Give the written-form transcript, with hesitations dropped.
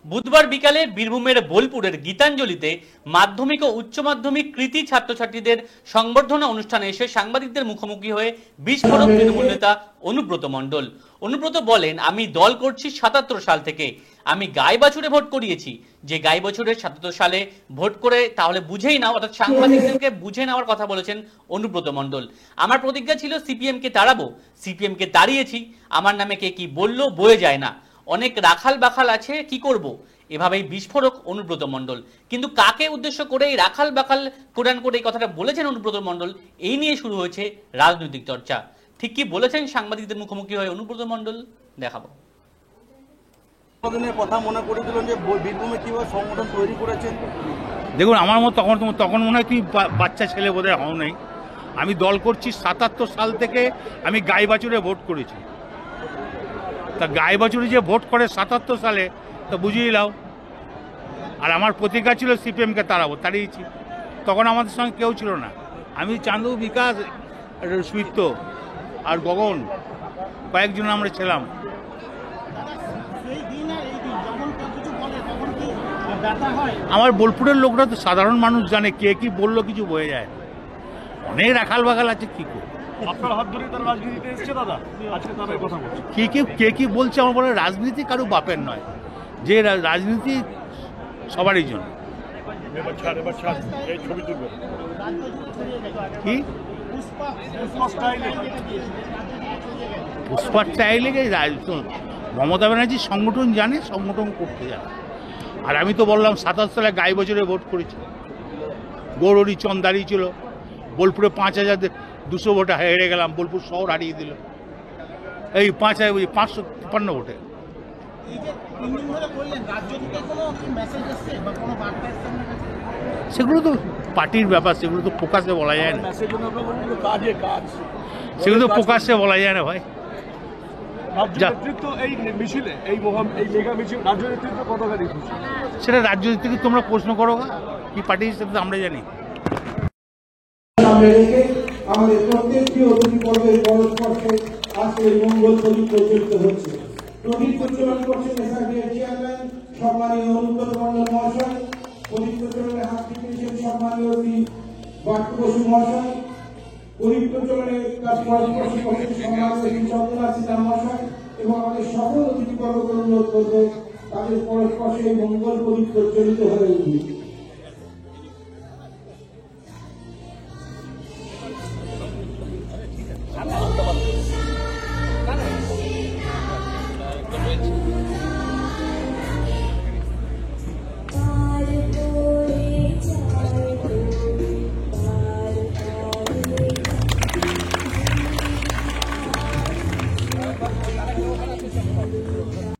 বুধবার বিকালে বীরভূমের বোলপুরের গীতাঞ্জলিতে মাধ্যমিক ও উচ্চ মাধ্যমিক কৃতী ছাত্রছাত্রীদের সংবর্ধনা অনুষ্ঠানে এসে সাংবাদিকদের মুখোমুখি হয়ে বিস্ফোরক তৃণমূল নেতা অনুব্রত মণ্ডল। অনুব্রত বলেন, আমি দল করছি ৭৭ সাল থেকে, আমি গাই বাছুরে ভোট করিয়েছি। যে গাই বাছুরে ৭৭ সালে ভোট করে তাহলে বুঝেই নাও, অর্থাৎ সাংবাদিকদেরকে বুঝে নেওয়ার কথা বলেছেন অনুব্রত মণ্ডল। আমার প্রতিজ্ঞা ছিল সিপিএম কে তাড়াবো, সিপিএম কে তাড়িয়েছি, আমার নামে কে কি বললো বয়ে যায় না, অনেক রাখাল বাখাল আছে, কি করব, এভাবেই বিস্ফোরক অনুব্রত মণ্ডল। কিন্তু কাকে উদ্দেশ্য করে এই রাখাল বাখাল কোরআন করে এই কথাটা বলেছেন অনুব্রত মণ্ডল, এই নিয়ে শুরু হয়েছে রাজনৈতিক চর্চা। ঠিক কি বলেছেন সাংবাদিকদের মুখোমুখি হয়ে অনুব্রত মণ্ডল, দেখাবো। কথা মনে করে দিলেন যে বীরভূমে কিভাবে সংগঠন তৈরি করেছেন। দেখুন, আমার মতো তখন মনে হয় তুমি বাচ্চা ছেলে বোধহয় হও নাই। আমি দল করছি ৭৭ সাল থেকে, আমি গাই বাছুরে ভোট করেছি। তা গাই বাছুরে যে ভোট করে ৭৭ সালে, তো বুঝিয়ে নাও। আর আমার প্রতিজ্ঞা ছিল সিপিএমকে তাড়াবো, তাড়িয়েছি। তখন আমাদের সঙ্গে কেউ ছিল না, আমি, চান্দু, বিকাশ, সুইত্য আর গগন, কয়েকজন আমরা ছিলাম। আমার বোলপুরের লোকরা তো সাধারণ মানুষ জানে, কে কি বললো কিছু বয়ে যায়। অনেক রাখাল বাখাল আছে, কি করবো। কে কি বলছে আমার বলে, রাজনীতি কারো বাপের নয়, যে রাজনীতি সবারই জন্য। কি পুষ্পা স্টাইলে মমতা ব্যানার্জি সংগঠন জানে, সংগঠন করতে জানে। আর আমি তো বললাম ৭৭ সালে গাই বছরে ভোট করেছি, গৌরী চন্দ দাঁড়িয়ে ছিল, বোলপুরে ৫,২০০ ভোটে হেরে গেলাম, বোলপুর শহর হারিয়ে দিল এই ৫৫৩ ভোটে। সেগুলো তো পার্টির ব্যাপার, সেগুলো তো প্রকাশ্যে বলা যায় না, সেগুলো তো প্রকাশ্যে বলা যায় না ভাই। সেটা রাজ্য নেতৃত্ব তোমরা প্রশ্ন করো, কি পার্টি, সেটা তো আমরা জানি। আমাদের প্রত্যেকটি অতিথি পর্বের পরস্পরকে আজকে মঙ্গল প্রচলিত হচ্ছে। প্রদীপ প্রচলন করছেন এসআরডিএর চেয়ারম্যান সম্মানীয় অনুব্রত মণ্ডল মহাশয়। প্রদীপ প্রচলনে হাত দিয়েছেন সম্মানীয় শ্রী বাট্টু বসু মহাশয়। প্রদীপ প্রচলনে তার পরস্পর্শী করছেন সম্মানীয় শ্রী চন্দ্রনাথ সিনহা মহাশয়। এবং আমাদের সকল অতিথি বর্গকে অনুরোধ করবো তাদের পরস্পর্শে মঙ্গল প্রদীপ প্রচলিত হয়ে উঠবে।